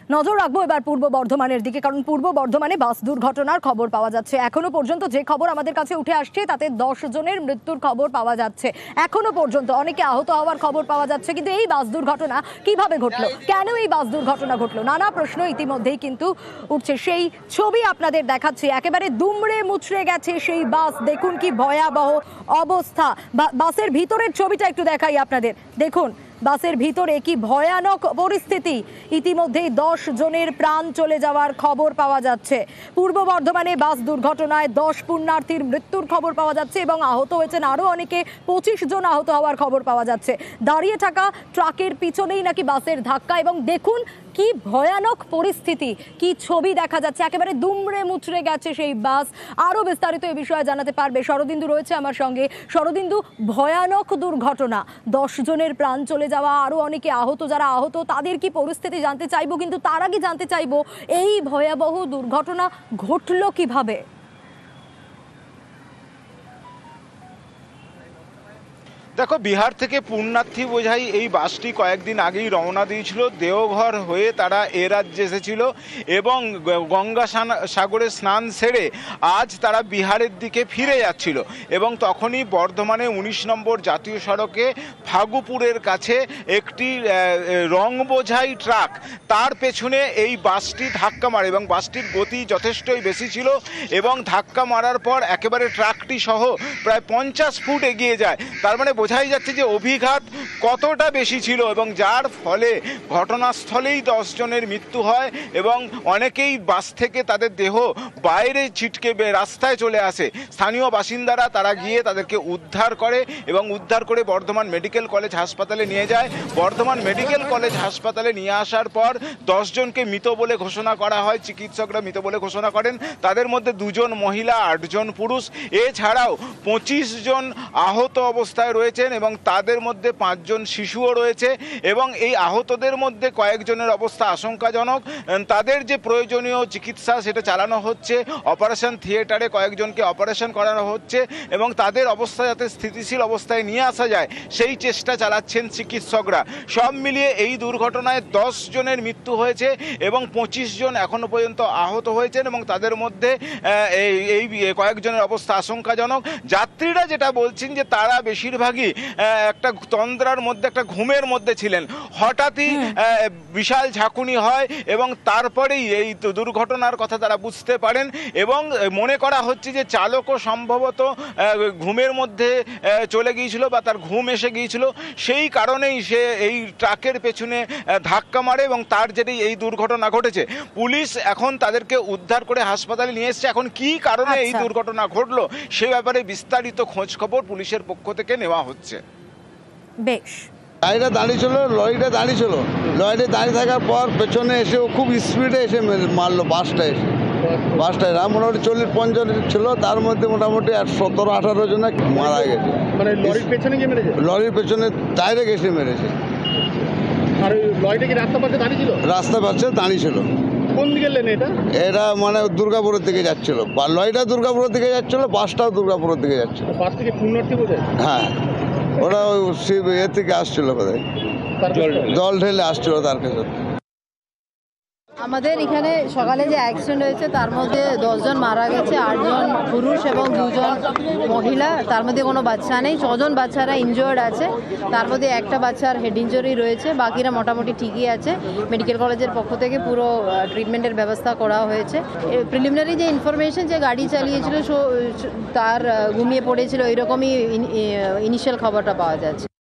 নজর রাখবো এবার পূর্ব বর্ধমানের দিকে, কারণ পূর্ব বর্ধমানে বাস দুর্ঘটনার খবর পাওয়া যাচ্ছে। এখনো পর্যন্ত যে খবর আমাদের কাছে উঠে আসছে তাতে 10 জনের মৃত্যুর খবর পাওয়া যাচ্ছে। এখনো পর্যন্ত অনেকে আহত হওয়ার খবর পাওয়া যাচ্ছে। কিন্তু এই বাস দুর্ঘটনা কিভাবে ঘটলো, কেন এই বাস দুর্ঘটনা ঘটলো, নানা প্রশ্ন ইতিমধ্যেই কিন্তু উঠছে। সেই ছবি আপনাদের দেখাচ্ছি, একেবারে দুমড়ে মুচড়ে গেছে সেই বাস। দেখুন কি ভয়াবহ অবস্থা। বাসের ভিতরের ছবিটা একটু দেখাই আপনাদের। দেখুন বাসের ভিতরে কি ভয়ানক পরিস্থিতি। ইতিমধ্যেই 10 জনের প্রাণ চলে যাওয়ার খবর পাওয়া যাচ্ছে। পূর্ব বর্ধমানে বাস দুর্ঘটনায় 10 পুণ্যার্থীর মৃত্যুর খবর পাওয়া যাচ্ছে এবং আহত হয়েছেন আরও অনেকে। 25 জন আহত হওয়ার খবর পাওয়া যাচ্ছে। দাঁড়িয়ে থাকা ট্রাকের পিছনেই নাকি বাসের ধাক্কা, এবং দেখুন কি ভয়ানক পরিস্থিতি, কি ছবি দেখা যাচ্ছে। একেবারে দুমড়ে মুচড়ে গেছে সেই বাস। আরও বিস্তারিত এই বিষয়ে জানাতে পারবে শরদিন্দু রয়েছে আমার সঙ্গে। শরদিন্দু, ভয়ানক দুর্ঘটনা, 10 জনের প্রাণ চলে যাওয়া, আরও অনেকে আহত। যারা আহত তাদের কি পরিস্থিতি জানতে চাইবো, কিন্তু তার আগে জানতে চাইবো এই ভয়াবহ দুর্ঘটনা ঘটলো কিভাবে। দেখো, বিহার থেকে পুণ্যার্থী বোঝাই এই বাসটি কয়েকদিন আগেই রওনা দিয়েছিল। দেওঘর হয়ে তারা এ রাজ্যে এসেছিল এবং গঙ্গা সাগরে স্নান সেরে আজ তারা বিহারের দিকে ফিরে যাচ্ছিল। এবং তখনই বর্ধমানে 19 নম্বর জাতীয় সড়কে ফাগুপুরের কাছে একটি রং বোঝাই ট্রাক, তার পেছনে এই বাসটি ধাক্কা মারে এবং বাসটির গতি যথেষ্টই বেশি ছিল এবং ধাক্কা মারার পর একেবারে ট্রাকটি সহ প্রায় 50 ফুট এগিয়ে যায়। তার মানে বোঝাই যাচ্ছে যে অভিঘাত কতটা বেশি ছিল, এবং যার ফলে ঘটনাস্থলেই 10 জনের মৃত্যু হয় এবং অনেকেই বাস থেকে তাদের দেহ বাইরে ছিটকে রাস্তায় চলে আসে। স্থানীয় বাসিন্দারা তারা গিয়ে তাদেরকে উদ্ধার করে এবং উদ্ধার করে বর্ধমান মেডিকেল কলেজ হাসপাতালে নিয়ে যায়। বর্ধমান মেডিকেল কলেজ হাসপাতালে নিয়ে আসার পর 10 জনকে মৃত বলে ঘোষণা করা হয়। চিকিৎসকরা মৃত বলে ঘোষণা করেন। তাদের মধ্যে 2 জন মহিলা, 8 জন পুরুষ। এছাড়াও 25 জন আহত অবস্থায় রয়েছেন এবং তাদের মধ্যে 5 জন শিশুও রয়েছে। এবং এই আহতদের মধ্যে কয়েকজনের অবস্থা আশঙ্কাজনক। তাদের যে প্রয়োজনীয় চিকিৎসা সেটা চালানো হচ্ছে। অপারেশন থিয়েটারে কয়েকজনকে অপারেশন করানো হচ্ছে এবং তাদের অবস্থা যাতে স্থিতিশীল অবস্থায় নিয়ে আসা যায় সেই চেষ্টা চালাচ্ছেন চিকিৎসকরা। সব মিলিয়ে এই দুর্ঘটনায় 10 জনের মৃত্যু হয়েছে এবং 25 জন এখনো পর্যন্ত আহত হয়েছেন এবং তাদের মধ্যে এই কয়েকজনের অবস্থা আশঙ্কাজনক। যাত্রীরা যেটা বলছেন যে তারা বেশিরভাগই একটা তন্দ্রার মধ্যে, একটা ঘুমের মধ্যে ছিলেন। হঠাৎই বিশাল ঝাঁকুনি হয় এবং তারপরেই এই দুর্ঘটনার কথা তারা বুঝতে পারেন এবং মনে করা হচ্ছে যে চালকও সম্ভবত ঘুমের মধ্যে চলে গিয়েছিল বা তার ঘুম এসে গিয়েছিল। সেই কারণেই সে এই ট্রাকের পেছনে ধাক্কা মারে এবং তার জেরেই এই দুর্ঘটনা ঘটেছে। পুলিশ এখন তাদেরকে উদ্ধার করে হাসপাতালে নিয়ে এসেছে। এখন কি কারণে এই দুর্ঘটনা ঘটলো সে ব্যাপারে বিস্তারিত খোঁজ খবর পুলিশের পক্ষ থেকে নেওয়া হচ্ছে। বেশ, গাড়িটা দাঁড়িয়ে ছিল, লরিটা দাঁড়িয়ে ছিল। লরিটা দাঁড়িয়ে থাকার পর পেছনে এসে ও খুব স্পিডে এসে মারলো বাসটা। বাসটায় মোটামুটি 40-50 ছিল, তার মধ্যে মোটামুটি 17-18 জন মারা গেছে। মানে লরির পেছনে গিয়ে মেরেছে? লরির পেছনে ডাইরেক্ট এসে মেরেছে। আর ওই লরিটা কি রাস্তা পাশে দাঁড়িয়ে ছিল? রাস্তা পাশে দাঁড়িয়ে ছিল। কোন দিকে লেন এটা? এটা মানে দুর্গাপুরের দিকে যাচ্ছিল। লরিটা দুর্গাপুরের দিকে যাচ্ছিল, বাসটাও দুর্গাপুরের দিকে যাচ্ছিল। বাস থেকে পুণ্যার্থী বোঝায়? হ্যাঁ, ওরা এ থেকে আসছিল, বোধহয় জল ঢেলে আসছিল তার কাছে। আমাদের এখানে সকালে যে অ্যাক্সিডেন্ট হয়েছে তার মধ্যে 10 জন মারা গেছে, 8 জন পুরুষ এবং 2 জন মহিলা। তার মধ্যে কোনো বাচ্চা নেই। 6 জন বাচ্চারা ইনজয়ার্ড আছে। তার মধ্যে একটা বাচ্চার হেড ইঞ্জুরি রয়েছে, বাকিরা মোটামুটি ঠিকই আছে। মেডিকেল কলেজের পক্ষ থেকে পুরো ট্রিটমেন্টের ব্যবস্থা করা হয়েছে। প্রিলিমিনারি যে ইনফরমেশন, যে গাড়ি চালিয়েছিল তার ঘুমিয়ে পড়েছিল, এরকমই ইনিশিয়াল খবরটা পাওয়া যাচ্ছে।